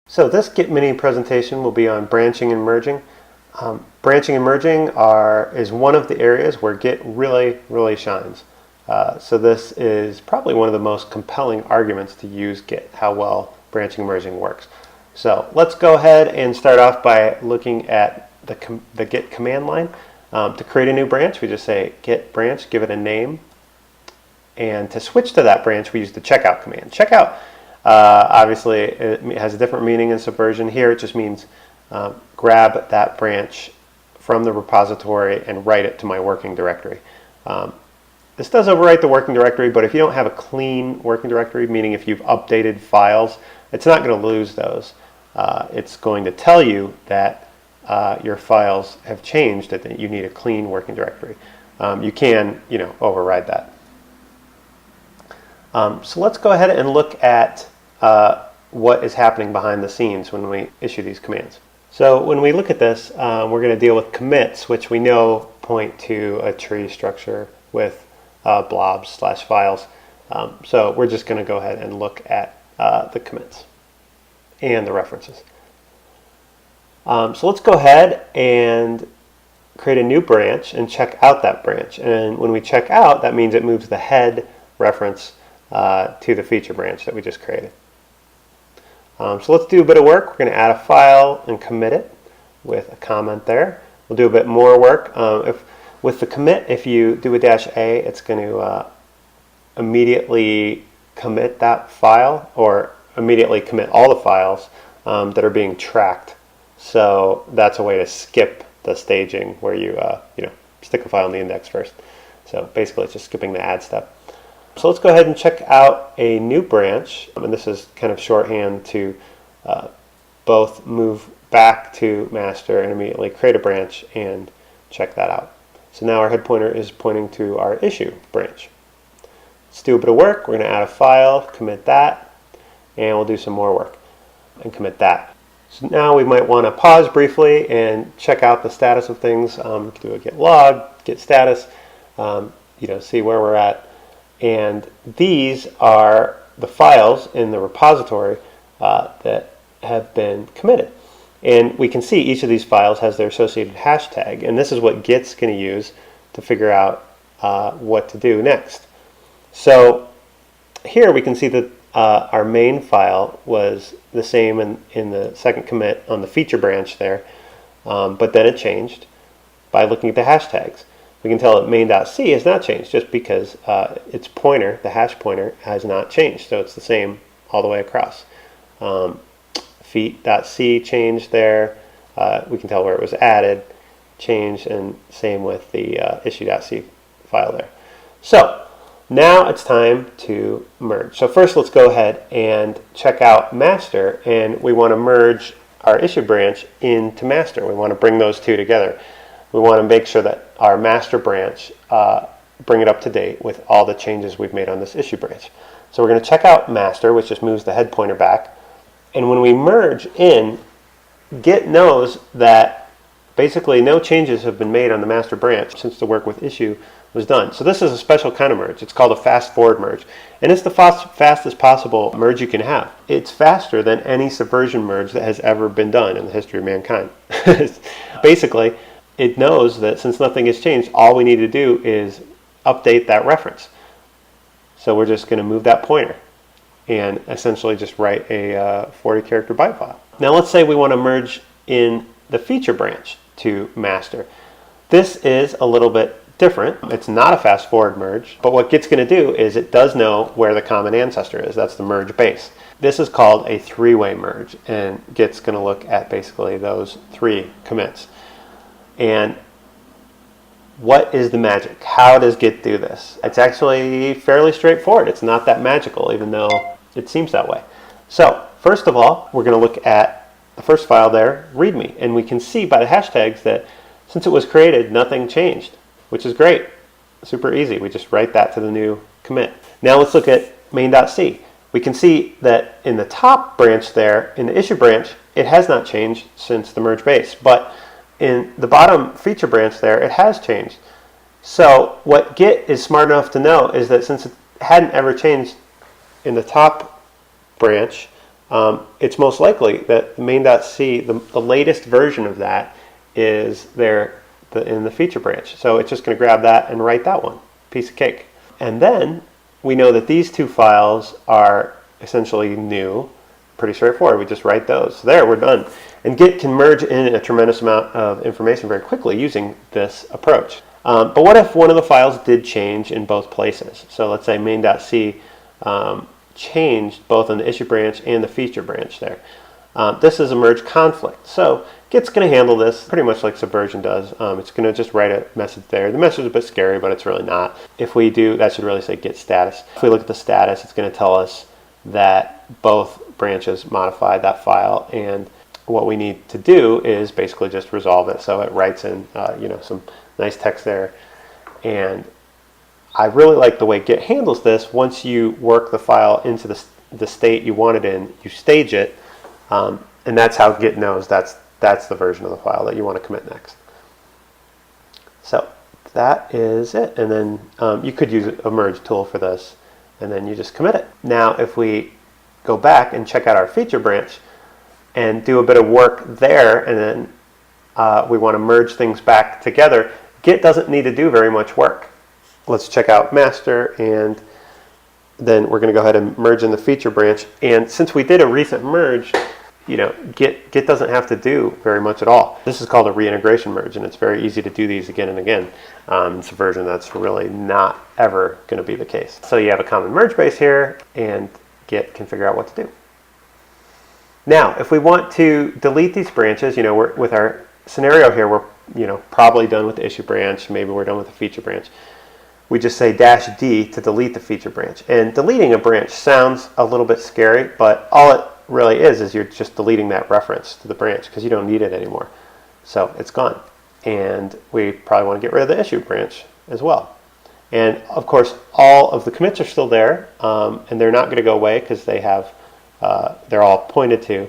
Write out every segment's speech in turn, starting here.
So this Git mini presentation will be on branching and merging. Branching and merging is one of the areas where Git really shines. So this is probably one of the most compelling arguments to use Git, how well branching and merging works. So let's go ahead and start off by looking at the Git command line. To create a new branch, we just say git branch, give it a name. And to switch to that branch, we use the checkout command. Checkout, obviously, it has a different meaning in Subversion. Here, it just means grab that branch from the repository and write it to my working directory. This does overwrite the working directory, but if you don't have a clean working directory, meaning if you've updated files, it's not going to lose those. It's going to tell you that your files have changed, that you need a clean working directory. You can, override that. So let's go ahead and look at what is happening behind the scenes when we issue these commands. So when we look at this, we're going to deal with commits, which we know point to a tree structure with blobs/files. So we're just going to go ahead and look at the commits and the references. So let's go ahead and create a new branch and check out that branch. And when we check out, that means it moves the head reference to the feature branch that we just created. So let's do a bit of work. We're going to add a file and commit it with a comment there. We'll do a bit more work. With the commit, if you do a -a, it's going to immediately commit that file, or immediately commit all the files that are being tracked. So that's a way to skip the staging where you stick a file in the index first. So basically it's just skipping the add step. So let's go ahead and check out a new branch. And this is kind of shorthand to both move back to master and immediately create a branch and check that out. So now our head pointer is pointing to our issue branch. Let's do a bit of work. We're going to add a file, commit that, and we'll do some more work and commit that. So now we might want to pause briefly and check out the status of things. Do a git log, git status, see where we're at. And these are the files in the repository that have been committed. And we can see each of these files has their associated hashtag. And this is what Git's going to use to figure out what to do next. So here we can see that our main file was the same in the second commit on the feature branch there, but then it changed by looking at the hashtags. We can tell that main.c has not changed just because its pointer, the hash pointer, has not changed. So it's the same all the way across. Feet.c changed there. We can tell where it was added, changed, and same with the issue.c file there. So now it's time to merge. So first let's go ahead and check out master, and we want to merge our issue branch into master. We want to bring those two together. We want to make sure that our master branch, bring it up to date with all the changes we've made on this issue branch. So we're going to check out master, which just moves the head pointer back. And when we merge in, Git knows that basically no changes have been made on the master branch since the work with issue was done. So this is a special kind of merge. It's called a fast forward merge. And it's the fastest possible merge you can have. It's faster than any Subversion merge that has ever been done in the history of mankind. Basically, it knows that since nothing has changed, all we need to do is update that reference. So we're just going to move that pointer and essentially just write a 40-character byte file. Now let's say we want to merge in the feature branch to master. This is a little bit different. It's not a fast forward merge, but what Git's going to do is it does know where the common ancestor is. That's the merge base. This is called a three-way merge, and Git's going to look at basically those three commits. And what is the magic? How does Git do this? It's actually fairly straightforward. It's not that magical, even though it seems that way. So first of all, we're going to look at the first file there, readme. And we can see by the hashtags that since it was created, nothing changed, which is great. Super easy. We just write that to the new commit. Now let's look at main.c. We can see that in the top branch there, in the issue branch, it has not changed since the merge base. But in the bottom feature branch there, it has changed. So what Git is smart enough to know is that since it hadn't ever changed in the top branch, it's most likely that the main.c, the latest version of that, is there in the feature branch. So it's just going to grab that and write that one. Piece of cake. And then we know that these two files are essentially new. Pretty straightforward. We just write those. So there, we're done. And Git can merge in a tremendous amount of information very quickly using this approach. But what if one of the files did change in both places? So let's say main.c changed both in the issue branch and the feature branch there. This is a merge conflict. So Git's going to handle this pretty much like Subversion does. It's going to just write a message there. The message is a bit scary, but it's really not. If we do, that should really say Git status. If we look at the status, it's going to tell us that both branches modified that file, and what we need to do is basically just resolve it. So it writes in some nice text there. And I really like the way Git handles this. Once you work the file into the state you want it in, you stage it, and that's how Git knows that's the version of the file that you want to commit next. So that is it. And then you could use a merge tool for this, and then you just commit it. Now if we go back and check out our feature branch and do a bit of work there, and then we want to merge things back together, Git doesn't need to do very much work. Let's check out master, and then we're going to go ahead and merge in the feature branch. And since we did a recent merge, Git doesn't have to do very much at all. This is called a reintegration merge, and it's very easy to do these again and again. It's a version that's really not ever going to be the case. So you have a common merge base here, and Git can figure out what to do. Now, if we want to delete these branches, we're, with our scenario here, we're probably done with the issue branch. Maybe we're done with the feature branch. We just say -D to delete the feature branch. And deleting a branch sounds a little bit scary, but all it really is you're just deleting that reference to the branch because you don't need it anymore. So it's gone. And we probably want to get rid of the issue branch as well. And of course, all of the commits are still there, and they're not going to go away because they're all pointed to.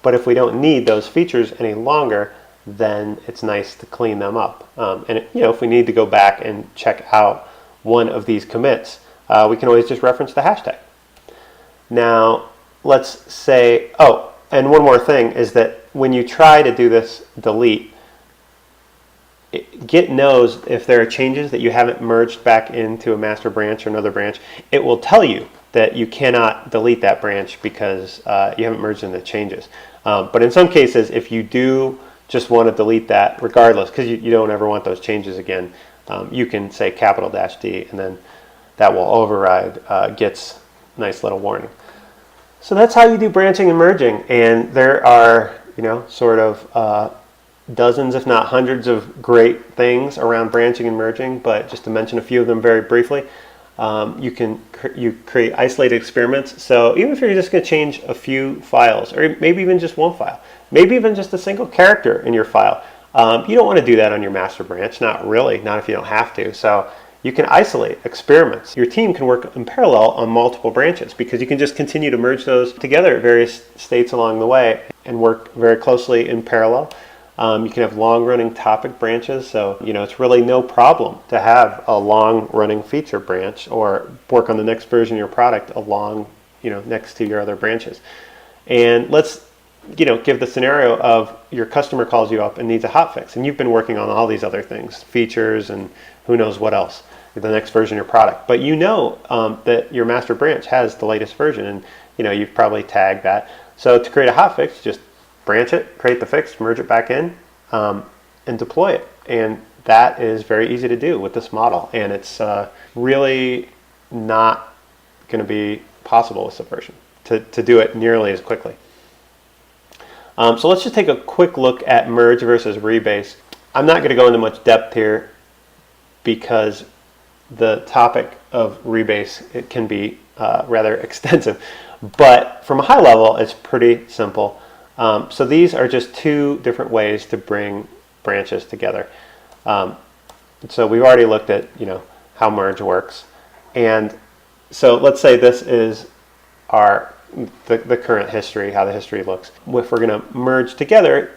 But if we don't need those features any longer, then it's nice to clean them up. And if we need to go back and check out one of these commits, we can always just reference the hashtag. Now, let's say, and one more thing is that when you try to do this delete, Git knows if there are changes that you haven't merged back into a master branch or another branch, it will tell you that you cannot delete that branch because you haven't merged in the changes. But in some cases, if you do just want to delete that regardless, because you don't ever want those changes again, you can say "D," and then that will override Git's nice little warning. So that's how you do branching and merging. And there are, sort of dozens, if not hundreds, of great things around branching and merging. But just to mention a few of them very briefly, you create isolated experiments. So even if you're just going to change a few files, or maybe even just one file, maybe even just a single character in your file, you don't want to do that on your master branch. Not really, not if you don't have to. So you can isolate experiments. Your team can work in parallel on multiple branches because you can just continue to merge those together at various states along the way and work very closely in parallel. You can have long-running topic branches, so it's really no problem to have a long-running feature branch or work on the next version of your product along, next to your other branches. And let's, give the scenario of your customer calls you up and needs a hotfix, and you've been working on all these other things, features, and who knows what else, the next version of your product. But that your master branch has the latest version, and you've probably tagged that. So to create a hotfix, just branch it, create the fix, merge it back in, and deploy it. And that is very easy to do with this model. And it's really not going to be possible with Subversion to do it nearly as quickly. So let's just take a quick look at merge versus rebase. I'm not going to go into much depth here because the topic of rebase, it can be rather extensive. But from a high level, it's pretty simple. So these are just two different ways to bring branches together. So we've already looked at how merge works, and so let's say this is the current history, how the history looks. If we're going to merge together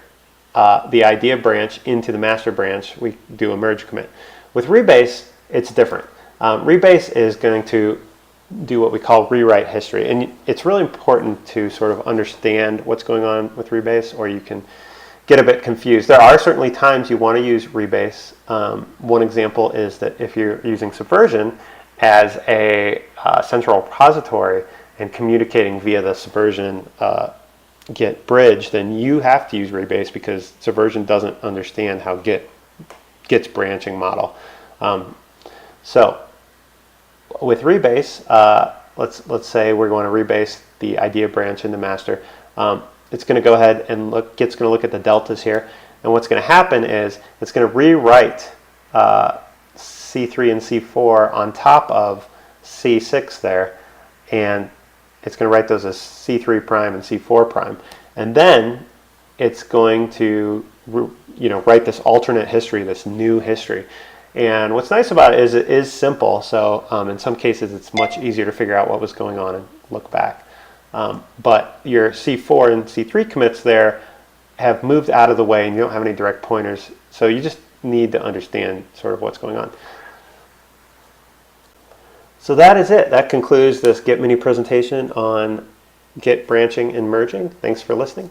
the idea branch into the master branch, we do a merge commit. With Rebase, it's different. Rebase is going to do what we call rewrite history. And it's really important to sort of understand what's going on with Rebase, or you can get a bit confused. There are certainly times you want to use Rebase. One example is that if you're using Subversion as a central repository and communicating via the Subversion Git bridge, then you have to use Rebase because Subversion doesn't understand how Git's branching model. So with Rebase, let's say we're going to rebase the idea branch into master. It's going to go ahead and Git's going to look at the deltas here, and what's going to happen is it's going to rewrite C3 and C4 on top of C6 there, and it's going to write those as C3 prime and C4 prime, and then it's going to write this alternate history, this new history. And what's nice about it is simple, so in some cases it's much easier to figure out what was going on and look back. But your C4 and C3 commits there have moved out of the way and you don't have any direct pointers, so you just need to understand sort of what's going on. So that is it. That concludes this Git mini presentation on Git branching and merging. Thanks for listening.